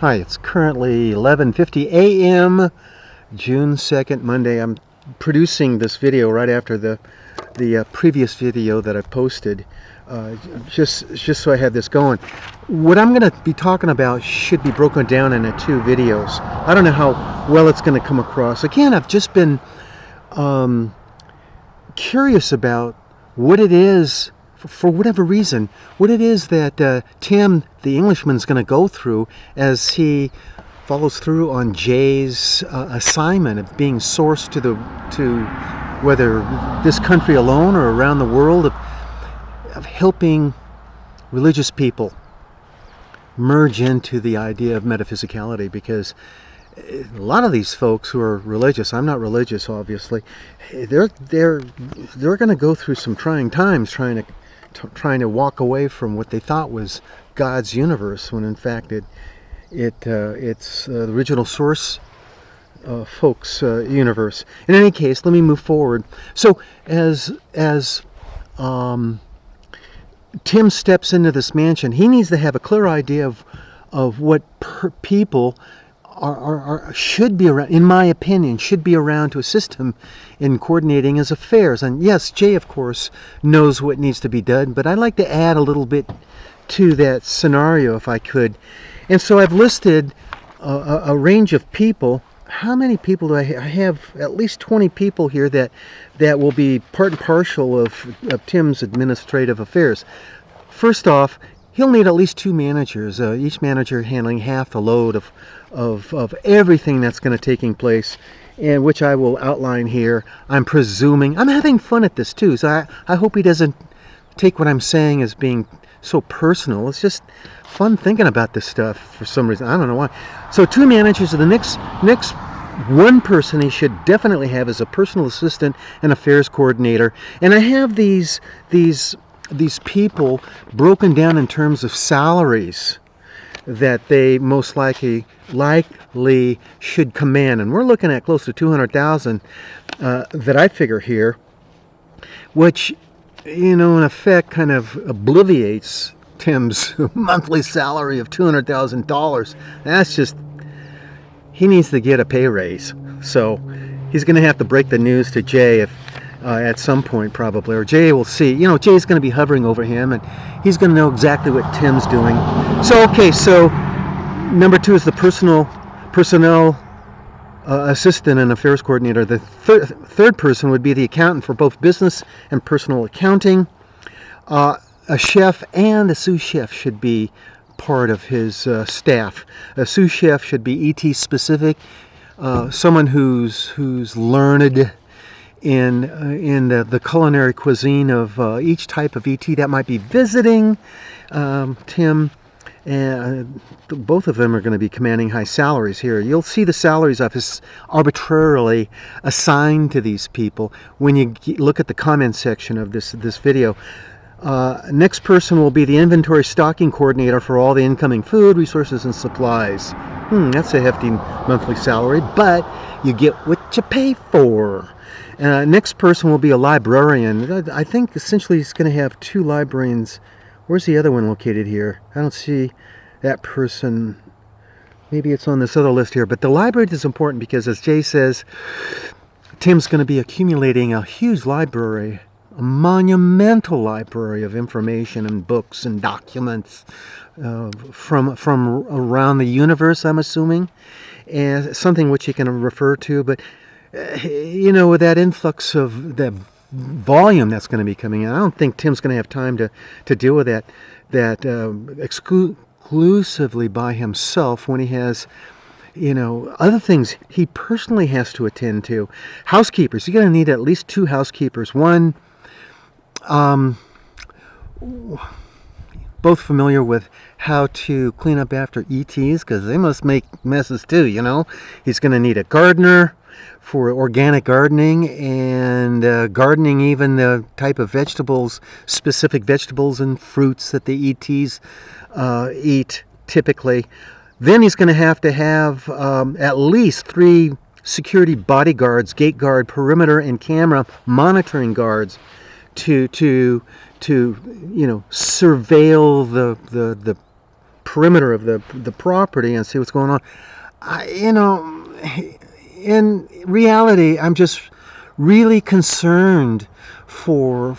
Hi, it's currently 11:50 a.m. June 2nd, Monday. I'm producing this video right after the previous video that I posted, just so I have this going. What I'm going to be talking about should be broken down into two videos. I don't know how well it's going to come across. Again, I've just been curious about what it is, for whatever reason, what it is that Tim, the Englishman, is going to go through as he follows through on Jay's assignment of being sourced to whether this country alone or around the world, of helping religious people merge into the idea of metaphysicality, because a lot of these folks who are religious, I'm not religious obviously, they're going to go through some trying times trying to walk away from what they thought was God's universe, when in fact it's the original source folks universe. In any case, let me move forward. So as Tim steps into this mansion, he needs to have a clear idea of what people should be around, in my opinion, should be around to assist him in coordinating his affairs. And yes, Jay, of course, knows what needs to be done, but I'd like to add a little bit to that scenario if I could. And so I've listed a range of people. How many people do I have? I have at least 20 people here that will be part and parcel of Tim's administrative affairs. First off, he'll need at least 2 managers, each manager handling half the load of everything that's going to taking place, and which I will outline here. I'm presuming, I'm having fun at this too, so I hope he doesn't take what I'm saying as being so personal. It's just fun thinking about this stuff for some reason. I don't know why. So 2 managers. The next one person he should definitely have is a personal assistant and affairs coordinator. And I have these people broken down in terms of salaries that they most likely should command, and we're looking at close to $200,000 that I figure here, which, in effect, kind of obliviates Tim's monthly salary of $200,000. That's just, he needs to get a pay raise. So he's going to have to break the news to Jay at some point probably, or Jay will see. Jay's going to be hovering over him, and he's going to know exactly what Tim's doing. So number 2 is the personnel assistant and affairs coordinator. The third person would be the accountant for both business and personal accounting. A chef and a sous-chef should be part of his staff. A sous-chef should be ET specific, someone who's learned in the culinary cuisine of each type of ET that might be visiting Tim. And both of them are going to be commanding high salaries here. You'll see the salaries I've arbitrarily assigned to these people when you look at the comment section of this video. Next person will be the inventory stocking coordinator for all the incoming food, resources, and supplies. That's a hefty monthly salary, but you get what you pay for. Next person will be a librarian. I think essentially he's going to have 2 librarians. Where's the other one located here? I don't see that person. Maybe it's on this other list here. But the library is important because, as Jay says, Tim's going to be accumulating a huge library, a monumental library of information and books and documents from around the universe, I'm assuming, and something which he can refer to. But with that influx of that volume that's going to be coming in, I don't think Tim's going to have time to deal with that exclusively by himself, when he has other things he personally has to attend to. Housekeepers, you're going to need at least 2 housekeepers. One, both familiar with how to clean up after ETs, because they must make messes too. He's going to need a gardener for organic gardening, and gardening even the type of vegetables, specific vegetables and fruits that the ETs eat typically. Then he's going to have at least 3 security bodyguards, gate guard, perimeter, and camera monitoring guards to surveil the perimeter of the property and see what's going on. In reality, I'm just really concerned for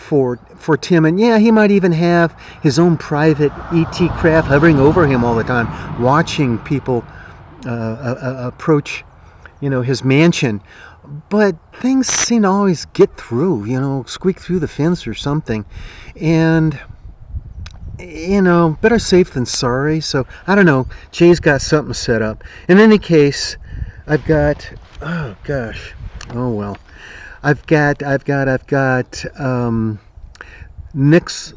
Tim, and yeah, he might even have his own private ET craft hovering over him all the time, watching people approach, his mansion. But things seem to always get through, squeak through the fence or something, and better safe than sorry. So I don't know. Jay's got something set up. In any case, I've got. Oh gosh. Oh well. I've got next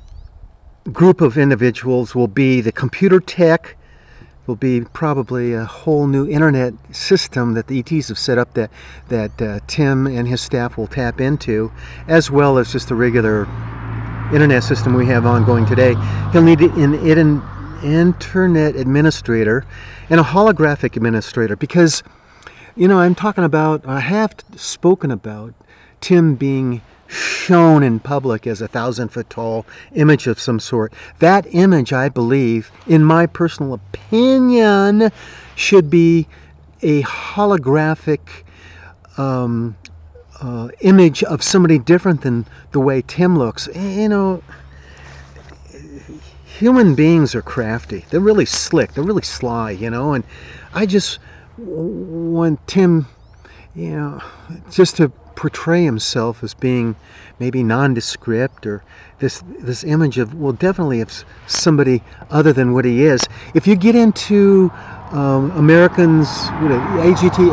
group of individuals will be the computer tech, will be probably a whole new internet system that the ETs have set up that Tim and his staff will tap into, as well as just the regular internet system we have ongoing today. He'll need an internet administrator and a holographic administrator because, I have spoken about Tim being shown in public as 1,000-foot tall image of some sort. That image, I believe, in my personal opinion, should be a holographic image of somebody different than the way Tim looks. Human beings are crafty. They're really slick. They're really sly, and I just want Tim, just to portray himself as being maybe nondescript, or this image of, definitely of somebody other than what he is. If you get into AGT,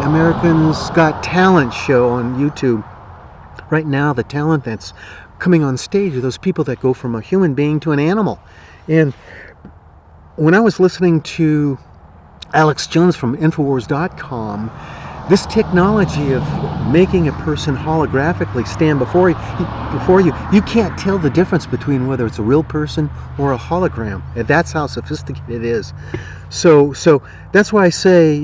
Americans Got Talent show on YouTube, right now the talent that's coming on stage are those people that go from a human being to an animal. And when I was listening to Alex Jones from Infowars.com, this technology of making a person holographically stand before you, you can't tell the difference between whether it's a real person or a hologram. And that's how sophisticated it is. So that's why I say,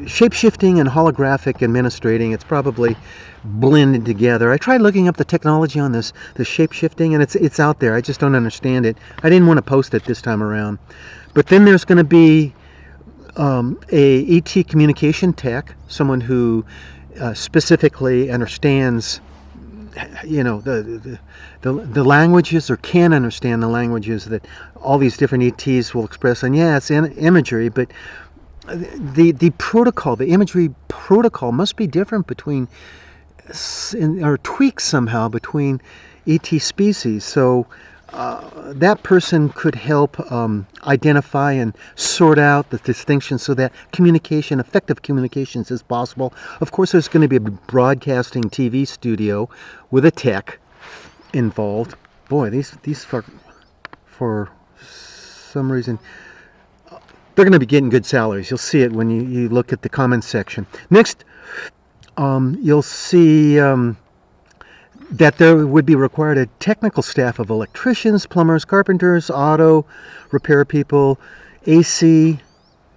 shape-shifting and holographic administrating, it's probably blended together. I tried looking up the technology on the shape-shifting, and it's out there. I just don't understand it. I didn't want to post it this time around. But then there's going to be a ET communication tech, someone who specifically understands, the languages, or can understand the languages that all these different ETs will express. And yeah, it's imagery, but the protocol, the imagery protocol, must be different between, or tweaked somehow between ET species. So that person could help identify and sort out the distinctions so that effective communications is possible. Of course, there's going to be a broadcasting TV studio with a tech involved. Boy, these for some reason, they're going to be getting good salaries. You'll see it when you look at the comments section. Next, you'll see that there would be required a technical staff of electricians, plumbers, carpenters, auto repair people, AC.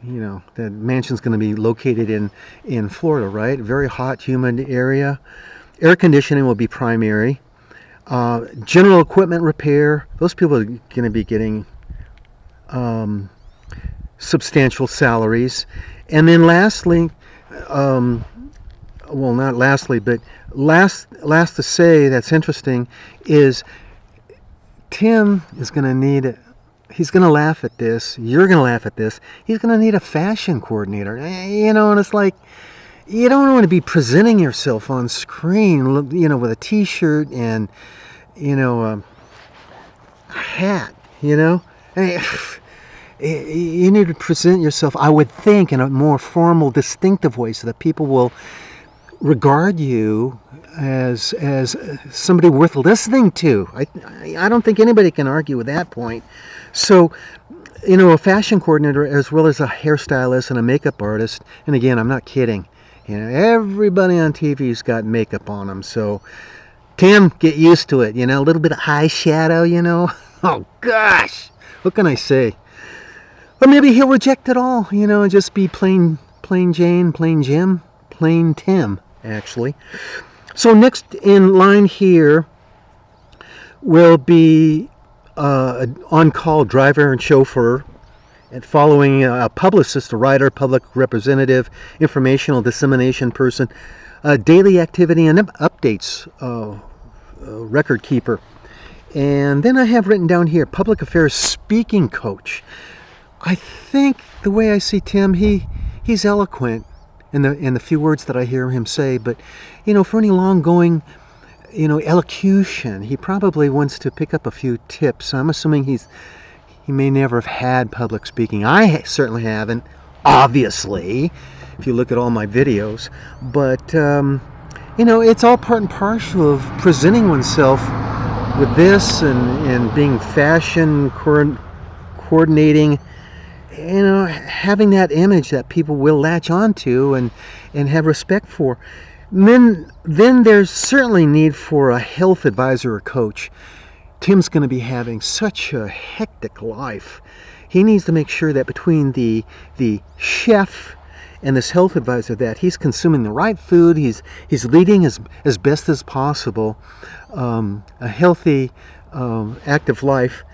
The mansion's going to be located in Florida, right? Very hot, humid area. Air conditioning will be primary. General equipment repair. Those people are going to be getting substantial salaries. And then lastly, not lastly, but last to say that's interesting is Tim is going to need, he's going to laugh at this, you're going to laugh at this, he's going to need a fashion coordinator, and it's like, you don't want to be presenting yourself on screen, with a t-shirt and, a hat, You need to present yourself, I would think, in a more formal, distinctive way so that people will regard you as somebody worth listening to. I don't think anybody can argue with that point. So, a fashion coordinator as well as a hairstylist and a makeup artist. And again, I'm not kidding. Everybody on TV's got makeup on them. So, Tim, get used to it. A little bit of eyeshadow. Oh gosh, what can I say? Or maybe he'll reject it all. And just be plain Jane, plain Jim, plain Tim, actually. So next in line here will be on-call driver and chauffeur. and following a publicist, a writer, public representative, informational dissemination person, daily activity and updates, record keeper. And then I have written down here, public affairs speaking coach. I think the way I see Tim, he's eloquent in the few words that I hear him say, but for any long going elocution, he probably wants to pick up a few tips. I'm assuming he may never have had public speaking. I certainly haven't, obviously, if you look at all my videos. But it's all part and parcel of presenting oneself with this and being fashion coordinating, having that image that people will latch onto and have respect for. And then there's certainly need for a health advisor or coach. Tim's going to be having such a hectic life. He needs to make sure that between the chef and this health advisor that he's consuming the right food, he's leading as best as possible a healthy, active life.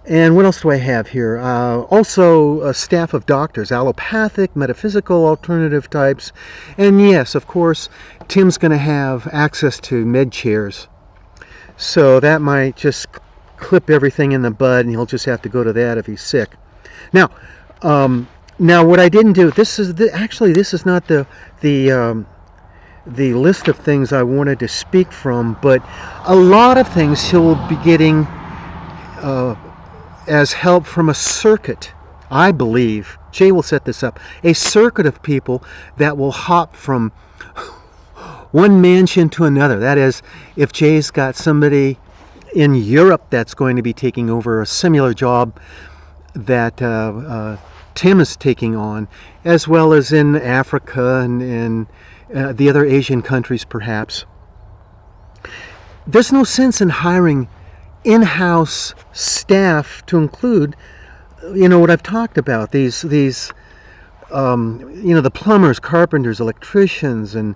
And what else do I have here? Also a staff of doctors, allopathic, metaphysical, alternative types. And yes, of course, Tim's going to have access to med chairs. So that might just clip everything in the bud, and he'll just have to go to that if he's sick. Now what I didn't do, this is not the list of things I wanted to speak from, but a lot of things he'll be getting as help from a circuit. I believe Jay will set this up, a circuit of people that will hop from one mansion to another. That is, if Jay's got somebody in Europe that's going to be taking over a similar job that Tim is taking on, as well as in Africa and the other Asian countries perhaps. There's no sense in hiring in-house staff to include, what I've talked about, these the plumbers, carpenters, electricians, and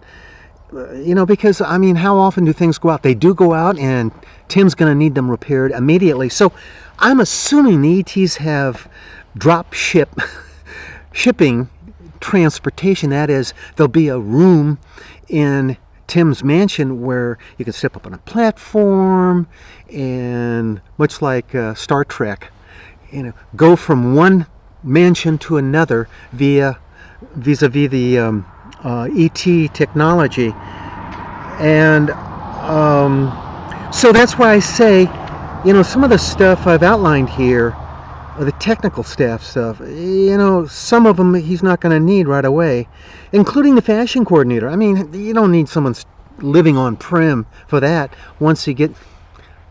because how often do things go out? They do go out, and Tim's going to need them repaired immediately. So I'm assuming the ETs have drop shipping transportation. That is, there'll be a room in Tim's mansion where you can step up on a platform and, much like Star Trek, go from one mansion to another vis-a-vis the ET technology. And so that's why I say, some of the stuff I've outlined here, the technical staff stuff, some of them he's not going to need right away, including the fashion coordinator. You don't need someone living on prem for that.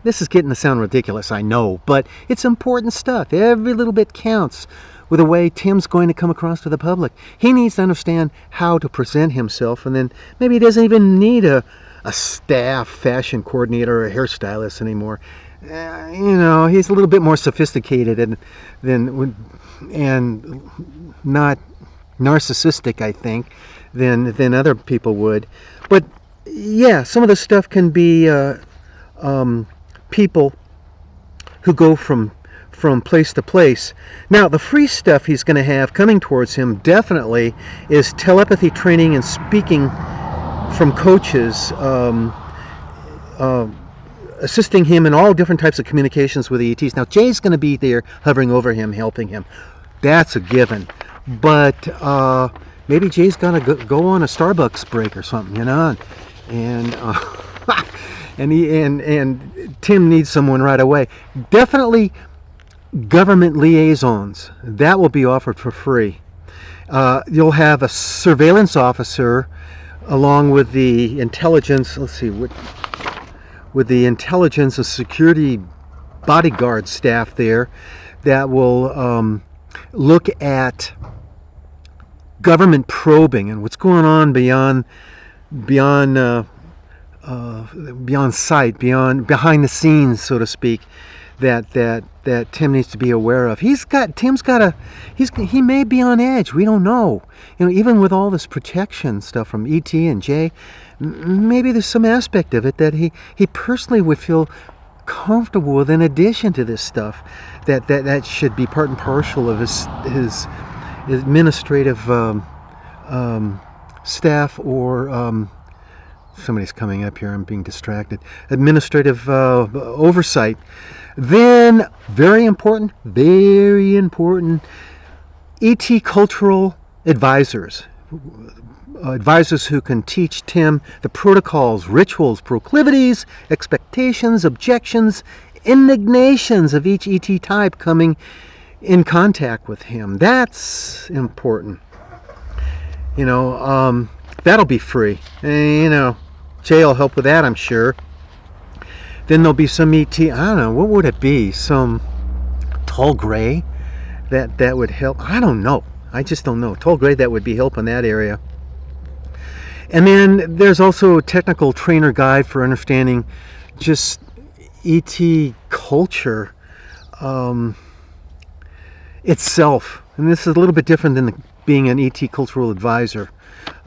This is getting to sound ridiculous, I know, but it's important stuff. Every little bit counts with the way Tim's going to come across to the public. He needs to understand how to present himself, and then maybe he doesn't even need a staff fashion coordinator or a hairstylist anymore. He's a little bit more sophisticated and not narcissistic, I think, than other people would. But yeah, some of the stuff can be people who go from place to place. Now, the free stuff he's going to have coming towards him definitely is telepathy training and speaking from coaches, assisting him in all different types of communications with the ETs. Now, Jay's going to be there hovering over him, helping him. That's a given. But maybe Jay's going to go on a Starbucks break or something, and and Tim needs someone right away. Definitely government liaisons. That will be offered for free. You'll have a surveillance officer along with the intelligence, with the intelligence and security bodyguard staff there that will look at government probing and what's going on beyond sight, behind the scenes, so to speak, that Tim needs to be aware of. He may be on edge. We don't know. Even with all this protection stuff from ET and Jay, maybe there's some aspect of it that he personally would feel comfortable with, in addition to this stuff, that should be part and parcel of his administrative staff, or somebody's coming up here, I'm being distracted, administrative oversight. Then, very important, ET cultural advisors. Advisors who can teach Tim the protocols, rituals, proclivities, expectations, objections, indignations of each ET type coming in contact with him. That's important. That'll be free. Jay will help with that, I'm sure. Then there'll be some ET, I don't know, what would it be? Some tall gray that would help. I don't know. I just don't know. Tall gray that would be help in that area. And then there's also a technical trainer guide for understanding just ET culture itself. And this is a little bit different than being an ET cultural advisor.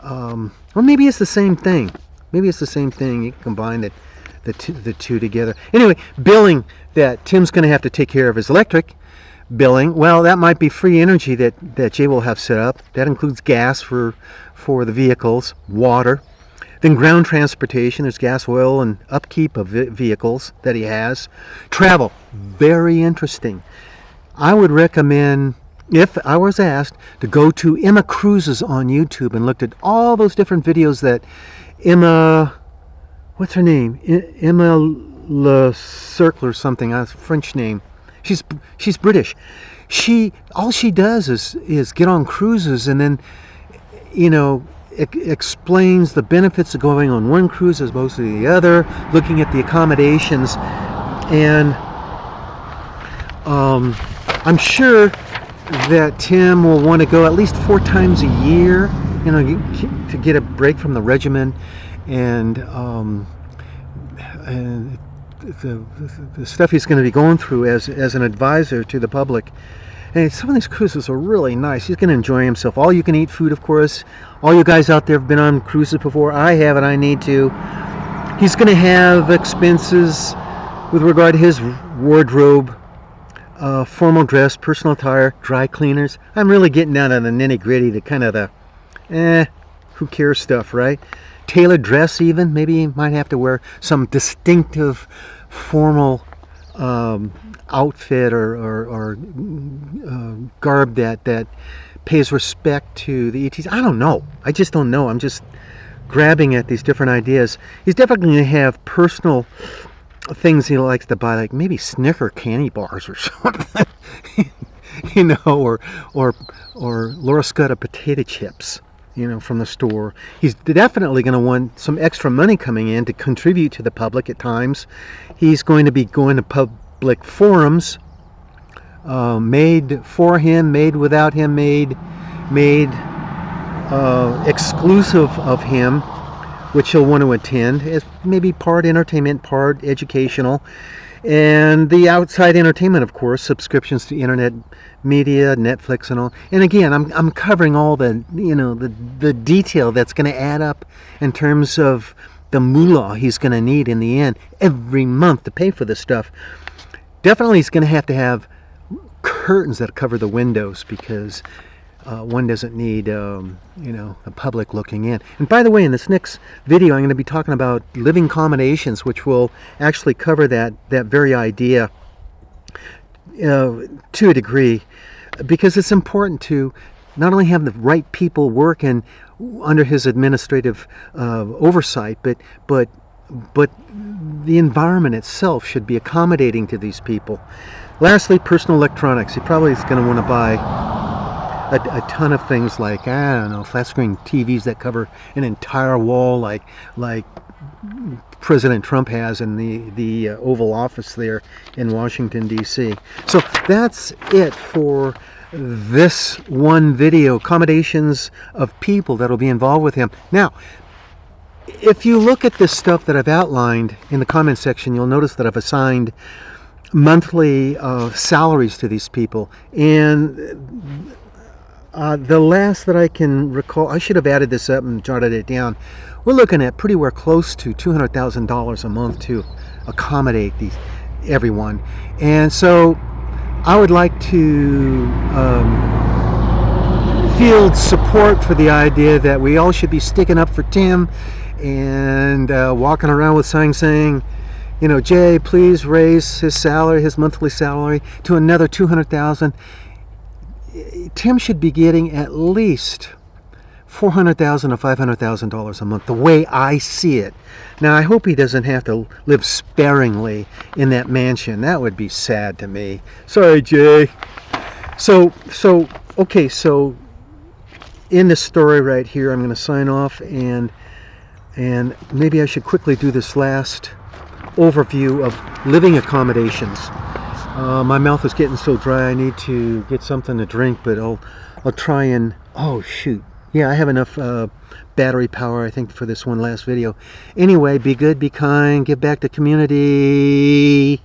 Or maybe it's the same thing. You can combine the two together. Anyway, billing, that Tim's going to have to take care of his electric billing. Well, that might be free energy that Jay will have set up. That includes gas for the vehicles, water. Then ground transportation, there's gas, oil, and upkeep of vehicles that he has. Travel, very interesting. I would recommend, if I was asked, to go to Emma Cruises on YouTube and looked at all those different videos that Emma, what's her name? Emma Le Cercle or something, a French name. She's British. All she does is get on cruises and then, explains the benefits of going on one cruise as opposed to the other, looking at the accommodations, and I'm sure that Tim will want to go at least 4 times a year, to get a break from the regimen and the stuff he's going to be going through as an advisor to the public. And some of these cruises are really nice. He's going to enjoy himself. All you can eat food, of course. All you guys out there have been on cruises before. I haven't. I need to. He's going to have expenses with regard to his wardrobe, formal dress, personal attire, dry cleaners. I'm really getting down to the nitty-gritty, the kind of the who cares stuff, right? Tailored dress even. Maybe he might have to wear some distinctive formal outfit or garb that pays respect to the ETs. I don't know. I just don't know. I'm just grabbing at these different ideas. He's definitely going to have personal things he likes to buy, like maybe Snicker candy bars or something, or Laura Scudder potato chips, from the store. He's definitely going to want some extra money coming in to contribute to the public at times. He's going to be going to public forums, made for him, made without him, made exclusive of him, which he'll want to attend, as maybe part entertainment, part educational. And the outside entertainment, of course, subscriptions to internet media, Netflix and all. And again, I'm covering all the the detail that's going to add up in terms of the moolah he's going to need in the end every month to pay for this stuff. Definitely he's going to have curtains that cover the windows, because one doesn't need the public looking in. And by the way, in this next video I'm going to be talking about living accommodations, which will actually cover that very idea to a degree, because it's important to not only have the right people working under his administrative oversight, but the environment itself should be accommodating to these people. Lastly, personal electronics. He probably is going to want to buy a ton of things, like, I don't know, flat screen TVs that cover an entire wall, like President Trump has in the Oval Office there in Washington, D.C. So that's it for this one video, accommodations of people that will be involved with him. Now, if you look at this stuff that I've outlined in the comment section, you'll notice that I've assigned monthly salaries to these people. And the last that I can recall, I should have added this up and jotted it down. We're looking at pretty well close to $200,000 a month to accommodate everyone. And so I would like to field support for the idea that we all should be sticking up for Tim and walking around with signs saying, you know, Jay, please raise his salary, his monthly salary, to another $200,000. Tim should be getting at least $400,000 to $500,000 a month, the way I see it. Now, I hope he doesn't have to live sparingly in that mansion. That would be sad to me. Sorry, Jay. So in this story right here, I'm going to sign off, and maybe I should quickly do this last overview of living accommodations. My mouth is getting so dry I need to get something to drink, but I'll try and, oh shoot, yeah, I have enough battery power, I think, for this one last video. Anyway, be good, be kind, give back to community,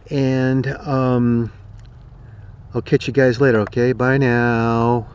and I'll catch you guys later, okay? Bye now.